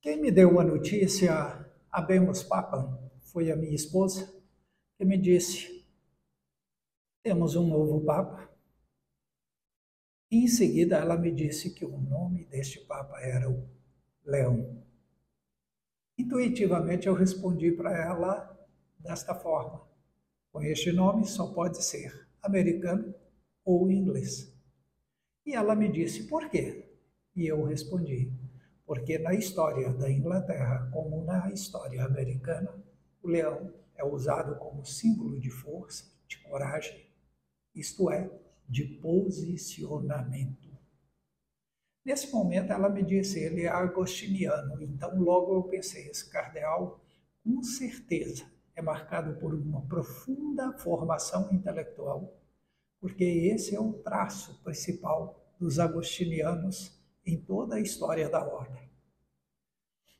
Quem me deu a notícia, Habemus Papam, foi a minha esposa, que me disse: temos um novo Papa. E em seguida ela me disse que o nome deste Papa era o Leão. Intuitivamente eu respondi para ela desta forma: com este nome só pode ser americano ou inglês. E ela me disse: por quê? E eu respondi: porque na história da Inglaterra, como na história americana, o leão é usado como símbolo de força, de coragem, isto é, de posicionamento. Nesse momento ela me disse: ele é agostiniano. Então logo eu pensei: esse cardeal com certeza é marcado por uma profunda formação intelectual, porque esse é o traço principal dos agostinianos em toda a história da ordem.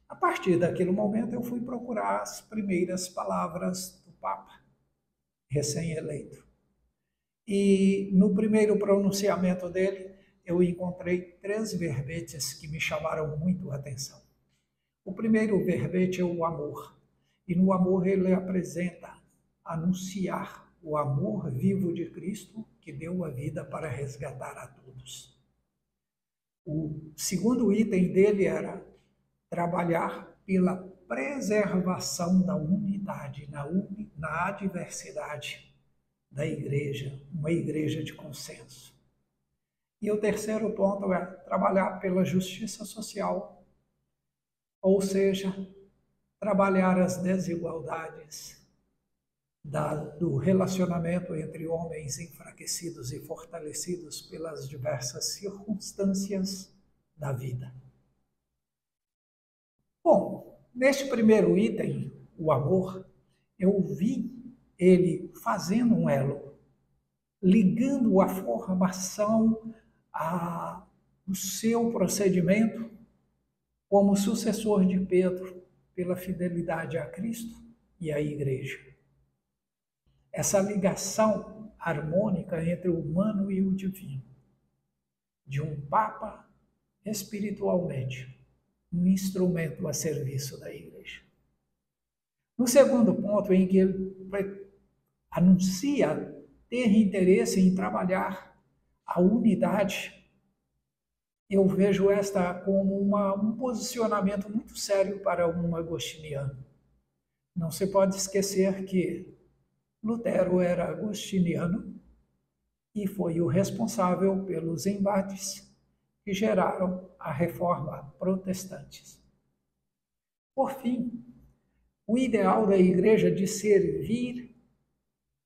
A partir daquele momento eu fui procurar as primeiras palavras do Papa, recém-eleito. E no primeiro pronunciamento dele, eu encontrei 3 verbetes que me chamaram muito a atenção. O primeiro verbete é o amor. E no amor ele apresenta, anunciar o amor vivo de Cristo que deu a vida para resgatar a todos. O segundo item dele era trabalhar pela preservação da unidade, na adversidade da igreja, uma igreja de consenso. E o terceiro ponto é trabalhar pela justiça social, ou seja, trabalhar as desigualdades do relacionamento entre homens enfraquecidos e fortalecidos pelas diversas circunstâncias da vida. Bom, neste primeiro item, o amor, eu vi ele fazendo um elo, ligando a formação do seu procedimento como sucessor de Pedro pela fidelidade a Cristo e à Igreja. Essa ligação harmônica entre o humano e o divino, de um Papa espiritualmente um instrumento a serviço da Igreja. No segundo ponto, em que ele anuncia ter interesse em trabalhar a unidade, eu vejo esta como um posicionamento muito sério para um agostiniano. Não se pode esquecer que Lutero era agostiniano e foi o responsável pelos embates que geraram a reforma protestante. Por fim, o ideal da igreja de servir,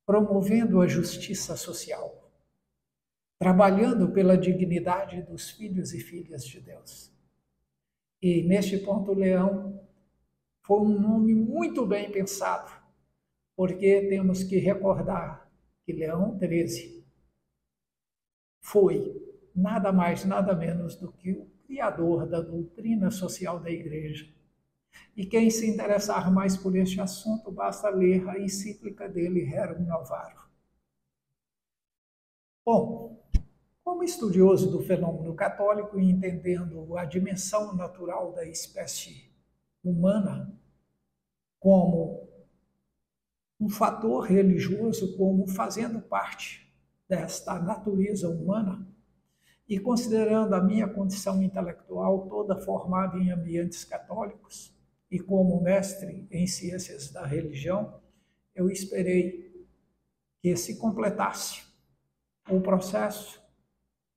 promovendo a justiça social, trabalhando pela dignidade dos filhos e filhas de Deus. E neste ponto, Leão foi um nome muito bem pensado, porque temos que recordar que Leão XIII foi nada mais, nada menos do que o criador da doutrina social da Igreja. E quem se interessar mais por este assunto, basta ler a encíclica dele, Rerum Novarum. Bom, como estudioso do fenômeno católico e entendendo a dimensão natural da espécie humana como um fator religioso, como fazendo parte desta natureza humana, e considerando a minha condição intelectual toda formada em ambientes católicos e como mestre em ciências da religião, eu esperei que se completasse o processo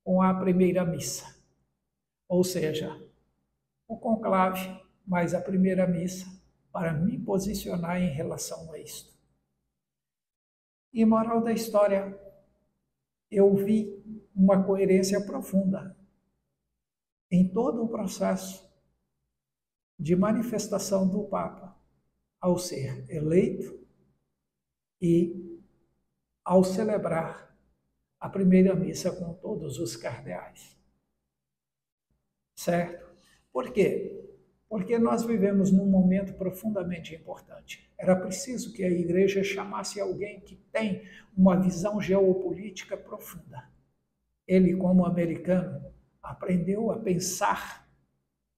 com a primeira missa, ou seja, o conclave mais a primeira missa, para me posicionar em relação a isto. E moral da história, eu vi uma coerência profunda em todo o processo de manifestação do Papa ao ser eleito e ao celebrar a primeira missa com todos os cardeais. Certo? Por quê? Porque nós vivemos num momento profundamente importante. Era preciso que a Igreja chamasse alguém que tem uma visão geopolítica profunda. Ele, como americano, aprendeu a pensar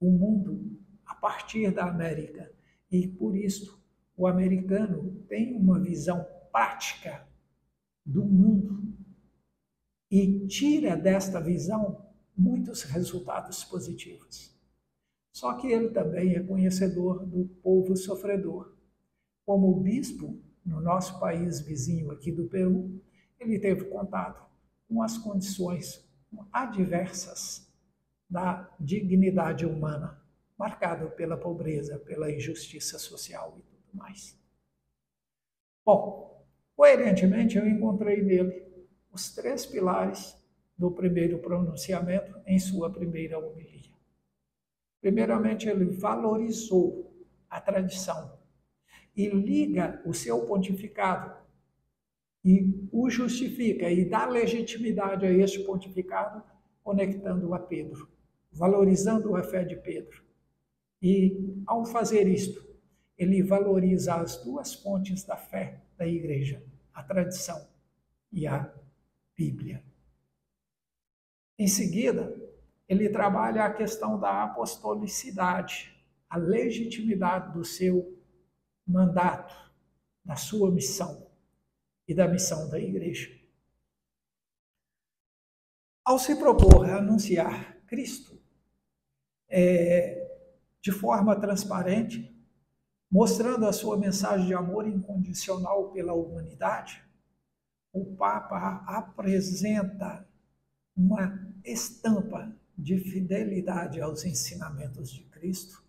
o mundo a partir da América. E por isso o americano tem uma visão prática do mundo e tira desta visão muitos resultados positivos. Só que ele também é conhecedor do povo sofredor. Como bispo, no nosso país vizinho aqui do Peru, ele teve contato com as condições adversas da dignidade humana, marcado pela pobreza, pela injustiça social e tudo mais. Bom, coerentemente eu encontrei nele os 3 pilares do primeiro pronunciamento em sua primeira homilia. Primeiramente, ele valorizou a tradição e liga o seu pontificado e o justifica e dá legitimidade a este pontificado, conectando a Pedro, valorizando a fé de Pedro. E, ao fazer isto, ele valoriza as 2 fontes da fé da igreja, a tradição e a Bíblia. Em seguida, ele trabalha a questão da apostolicidade, a legitimidade do seu mandato, da sua missão e da missão da igreja. Ao se propor a anunciar Cristo de forma transparente, mostrando a sua mensagem de amor incondicional pela humanidade, o Papa apresenta uma estampa de fidelidade aos ensinamentos de Cristo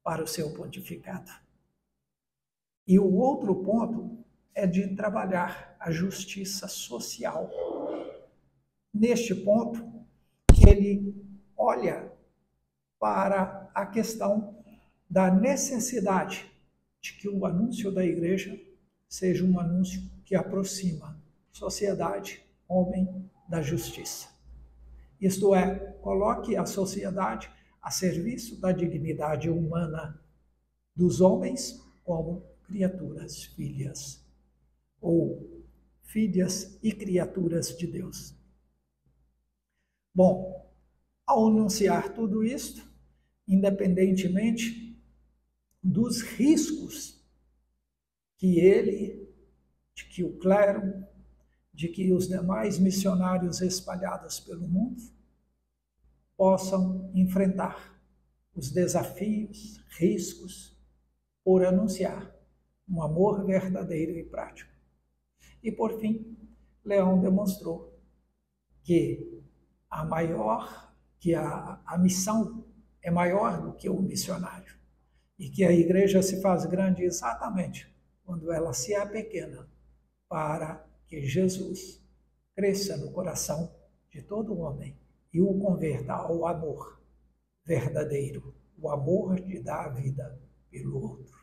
para o seu pontificado. E o outro ponto é de trabalhar a justiça social. Neste ponto, ele olha para a questão da necessidade de que o anúncio da igreja seja um anúncio que aproxima sociedade, homem, da justiça. Isto é, coloque a sociedade a serviço da dignidade humana dos homens como criaturas, filhas, ou filhas e criaturas de Deus. Bom, ao anunciar tudo isto, independentemente dos riscos que ele, de que o clero, de que os demais missionários espalhados pelo mundo possam enfrentar os desafios, riscos, por anunciar um amor verdadeiro e prático. E, por fim, Leão demonstrou que a missão é maior do que o missionário e que a igreja se faz grande exatamente quando ela se apequena para que Jesus cresça no coração de todo homem e o converta ao amor verdadeiro, o amor de dar a vida pelo outro.